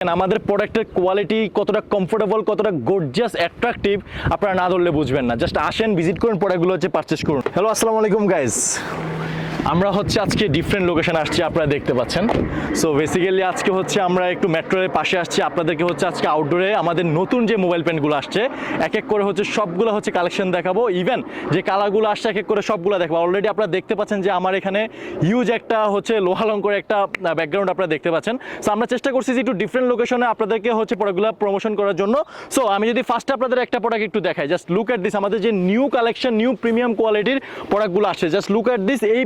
আমাদের প্রোডাক্টের কোয়ালিটি কতটা কমফোর্টেবল, কতটা গর্জিয়াস, অ্যাট্রাকটিভ আপনারা না ধরলে বুঝবেন না। জাস্ট আসেন, ভিজিট করুন, প্রোডাক্টগুলো হচ্ছে পারচেস করুন। হ্যালো, আসসালামু আলাইকুম গাইস। আমরা হচ্ছে আজকে ডিফারেন্ট লোকেশন আসছি, আপনারা দেখতে পাচ্ছেন। সো বেসিক্যালি আজকে হচ্ছে আমরা একটু মেট্রোর পাশে আসছি, আপনাদেরকে হচ্ছে আজকে আউটডোরে আমাদের নতুন যে মোবাইল প্যান্টগুলো আসছে এক এক করে হচ্ছে সবগুলো হচ্ছে কালেকশন দেখাবো। ইভেন যে কালারগুলো আসছে এক এক করে সবগুলো দেখাবো। অলরেডি আপনারা দেখতে পাচ্ছেন যে আমার এখানে হিউজ একটা হচ্ছে লোহালঙ্কর একটা ব্যাকগ্রাউন্ড আপনারা দেখতে পাচ্ছেন। সো আমরা চেষ্টা করছি যে একটু ডিফারেন্ট লোকেশনে আপনাদেরকে হচ্ছে প্রোডাক্টগুলো প্রমোশন করার জন্য। সো আমি যদি ফার্স্টে আপনাদের একটা প্রোডাক্ট একটু দেখাই, জাস্ট লুক অ্যাট দিস। আমাদের যে নিউ কালেকশন, নিউ প্রিমিয়াম কোয়ালিটির প্রোডাক্টগুলো আসছে, জাস্ট লুক অ্যাট দিস। এই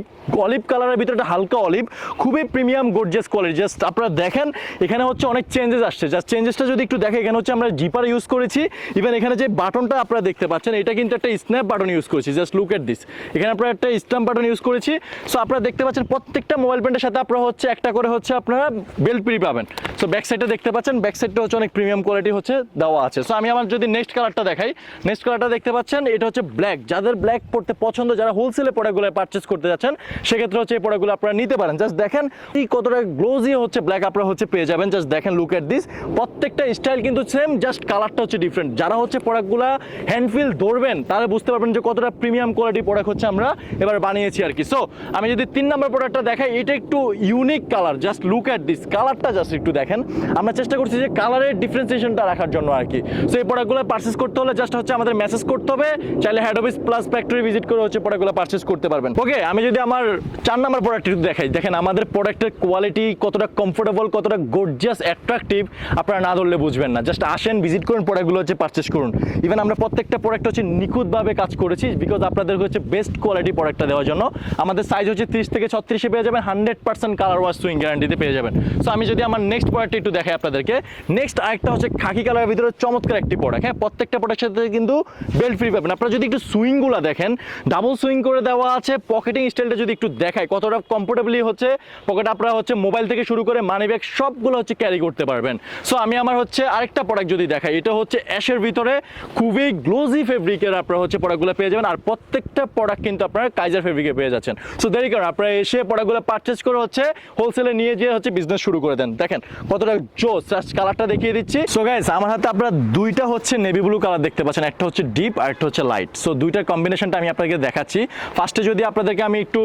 অলিভ কালারের ভিতরে একটা হালকা অলিভ, খুবই প্রিমিয়াম গর্জিয়াস কোয়ালিটি। জাস্ট আপনারা দেখেন এখানে হচ্ছে অনেক চেঞ্জেস আসছে। জাস্ট চেঞ্জেসটা যদি একটু দেখে, এখানে হচ্ছে আমরা জিপার ইউজ করেছি। ইভেন এখানে যে বাটনটা আপনারা দেখতে পাচ্ছেন এটা কিন্তু একটা স্ন্যাপ বাটন ইউজ করেছি। জাস্ট লুক এট দিস, এখানে আপনারা একটা স্ট্যাম্প বাটন ইউজ করেছি। সো আপনারা দেখতে পাচ্ছেন প্রত্যেকটা মোবাইল প্যান্টের সাথে আপনারা হচ্ছে একটা করে হচ্ছে আপনারা বেল্ট ফ্রি পাবেন। সো ব্যাক সাইডটা দেখতে পাচ্ছেন, ব্যাক সাইডটা হচ্ছে অনেক প্রিমিয়াম কোয়ালিটি হচ্ছে দেওয়া আছে। সো আমি আমার যদি নেক্সট কালারটা দেখাই, নেক্সট কালারটা দেখতে পাচ্ছেন এটা হচ্ছে ব্ল্যাক। যাদের ব্ল্যাক পড়তে পছন্দ, যারা হোলসেলে প্রোডাক্টগুলো পারচেস করতে যাচ্ছেন, সেক্ষেত্রে হচ্ছে এই প্রোডাক্টগুলো আপনারা নিতে পারেন। জাস্ট দেখেন এই কতটা গ্লোজি হচ্ছে ব্ল্যাক আপনারা হচ্ছে পেয়ে যাবেন। জাস্ট দেখেন, লুক এট দিস। প্রত্যেকটা স্টাইল কিন্তু সেম, জাস্ট কালারটা হচ্ছে ডিফারেন্ট। যারা হচ্ছে প্রোডাক্টগুলো হ্যান্ড ফিল ধরবেন তারা বুঝতে পারবেন যে কতটা প্রিমিয়াম কোয়ালিটি প্রোডাক্ট হচ্ছে আমরা এবার বানিয়েছি আর কি। সো আমি যদি 3 নম্বর প্রোডাক্টটা দেখাই, এটা একটু unique colour. Just look at this, কালারটা জাস্ট একটু দেখেন। আমরা চেষ্টা করছি যে কালারের ডিফারেন্সিয়েশনটা রাখার জন্য আর কি। সো এই প্রোডাক্টগুলো পারচেস করতে হলে জাস্ট হচ্ছে আমাদের মেসেজ করতে হবে, চাইলে head office plus factory visit করে হচ্ছে প্রোডাক্টগুলো পারচেস করতে পারবেন। ওকে, আমি যদি আমার 4 নম্বর প্রোডাক্ট দেখাই, দেখেন আমাদের প্রোডাক্টের কোয়ালিটি কতটা কমফোর্টেবল, কতটা গর্জিয়াস, অ্যাট্রাকটিভ আপনারা না ধরলে বুঝবেন না। জাস্ট আসেন, ভিজিট করুন, প্রোডাক্টগুলো হচ্ছে পারচেস করুন। ইভেন আমরা প্রত্যেকটা প্রোডাক্ট হচ্ছে নিখুঁতভাবে কাজ করেছি, বিকজ আপনাদের হচ্ছে বেস্ট কোয়ালিটি প্রোডাক্টটা দেওয়ার জন্য। আমাদের সাইজ হচ্ছে 30 থেকে 36 পেয়ে যাবেন, 100% কালার ওয়াশ সুইং গ্যারান্টিতে পেয়ে যাবেন। সো আমি যদি আমার নেক্সট প্রোডাক্ট একটু দেখাই আপনাদেরকে, নেক্সট আরেকটা হচ্ছে খাকি কালারের ভিতরে চমৎকার একটি প্রোডাক্ট। হ্যাঁ, প্রত্যেকটা প্রোডাক্টের সাথে কিন্তু বেল্ট ফ্রি পাবেন। আপনারা যদি একটু সুইংগুলো দেখেন, ডাবল সুইং করে দেওয়া আছে। পকেটিং স্টাইলটা যদি একটু দেখায়, কতটা কমফোর্টেবলি হচ্ছে পকেট আপনারা হচ্ছে মোবাইল থেকে শুরু করে মানি ব্যাগ সবগুলো হচ্ছে ক্যারি করতে পারবেন। সো আমি আমার হচ্ছে আরেকটা প্রোডাক্ট যদি দেখাই, এটা হচ্ছে অ্যাশের ভিতরে খুবই গ্লোজি ফেব্রিকের আপনারা হচ্ছে প্রোডাক্টগুলো পেয়ে যাবেন। আর প্রত্যেকটা প্রোডাক্ট কিন্তু আপনারা কাইজার ফেব্রিকে পেয়ে যাচ্ছেন। সো দেরি কারণ আপনারা এসে প্রোডাক্টগুলো পারচেস করে হচ্ছে হোলসেলে নিয়ে যেয়ে হচ্ছে বিজনেস শুরু করে দেন। দেখেন কতটা জোস, কালারটা দেখিয়ে দিচ্ছি। সো গাইস, আমার হাতে আপনারা দুইটা হচ্ছে নেভি ব্লু কালার দেখতে পাচ্ছেন, একটা হচ্ছে ডিপ আর একটা হচ্ছে লাইট। সো দুইটার কম্বিনেশনটা আমি আপনাদেরকে দেখাচ্ছি। ফার্স্টে যদি আপনাদেরকে আমি একটু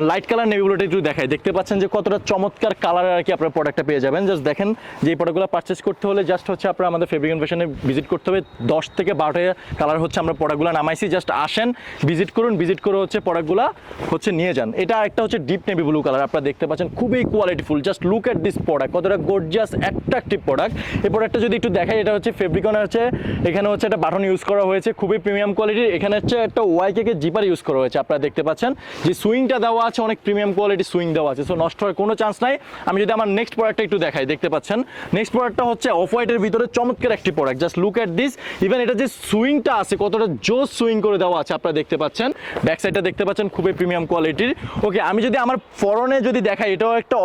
লাইট কালার নেভি ব্লুটা একটু দেখাই, দেখতে পাচ্ছেন যে কতটা চমৎকার কালার আর কি আপনার প্রোডাক্টটা পেয়ে যাবেন। জাস্ট দেখেন যে এই প্রোডাক্টগুলো পারচেস করতে হলে জাস্ট হচ্ছে আপনারা আমাদের ফেব্রিক ইনফেশনে ভিজিট করতে হবে। 10 থেকে 12টা কালার হচ্ছে আমরা প্রোডাক্টগুলো নামাইছি। জাস্ট আসেন, ভিজিট করুন, ভিজিট করে হচ্ছে প্রোডাক্টগুলো হচ্ছে নিয়ে যান। এটা একটা হচ্ছে ডিপ নেভি ব্লু কালার আপনারা দেখতে পাচ্ছেন, খুবই qualityful. Just look at this product, কতটা গর্জিয়াস, অ্যাট্রাকটিভ প্রোডাক্ট। এই প্রোডাক্টটা যদি একটু দেখাই, এটা হচ্ছে ফেব্রিকন হচ্ছে, এখানে হচ্ছে একটা বাটন ইউজ করা হয়েছে, খুবই প্রিমিয়াম কোয়ালিটির। এখানে হচ্ছে একটা ওয়াইকে জিপার ইউজ করা হয়েছে। আপনারা দেখতে পাচ্ছেন যে সুইংটা দেওয়া আছে, অনেক প্রিমিয়াম কোয়ালিটি সুইং দেওয়া আছে। সো নষ্ট হওয়ার কোনো চান্স নাই। আমি যদি আমার নেক্সট প্রোডাক্টটা একটু দেখাই, দেখতে পাচ্ছেন নেক্সট প্রোডাক্টটা হচ্ছে অফ হোয়াইটের ভিতরে চমৎকার একটি product. Just look at this. Even এটা যে সুইংটা আছে, কতটা জোস সুইং করে দেওয়া আছে আপনারা দেখতে পাচ্ছেন। ব্যাক সাইডটা দেখতে পাচ্ছেন, খুবই প্রিমিয়াম কোয়ালিটির। ওকে, আমি যদি আমার পরনে যদি দেখাই, এটাও একটা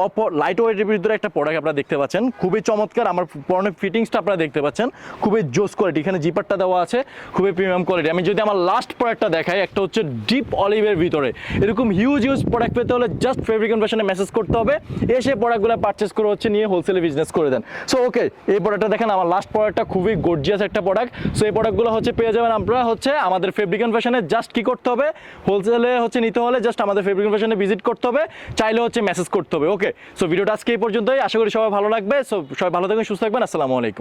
লাইট ওয়েটের ভিতরে একটা প্রোডাক্ট আপনারা দেখতে পাচ্ছেন, খুবই চমৎকার। আমার পরনের ফিটিংসটা আপনারা দেখতে পাচ্ছেন, খুবই জোস কোয়ালিটি। এখানে জিপারটা দেওয়া আছে, খুবই প্রিমিয়াম কোয়ালিটি। আমি যদি আমার লাস্ট প্রোডাক্টটা দেখাই, একটা হচ্ছে ডিপ অলিভের ভিতরে। এরকম হিউজ প্রোডাক্ট পেতে হলে জাস্ট ফেব্রিক ইনফেশনে মেসেজ করতে হবে, এসে প্রোডাক্টগুলো পারচেস করে হচ্ছে নিয়ে হোলসেলে বিজনেস করে দেন। সো ওকে, এই প্রোডাক্টটা দেখেন, আমার লাস্ট প্রোডাক্টটা খুবই গর্জিয়াস একটা প্রোডাক্ট। সো এই প্রোডাক্টগুলো হচ্ছে পেয়ে যাবেন আপনারা হচ্ছে আমাদের ফেব্রিক ইনফেশনে। জাস্ট কি করতে হবে, হোলসেলে হচ্ছে নিতে হলে জাস্ট আমাদের ফেব্রিক ইনফেশনে ভিজিট করতে হবে, চাইলে হচ্ছে মেসেজ করতে হবে। ওকে, সো ভিডিওটা আজকে এই পর্যন্তই। আশা করি সবাই ভালো লাগবে। সো সবাই ভালো থাকবেন, সুস্থ থাকবেন। আসসালামু আলাইকুম।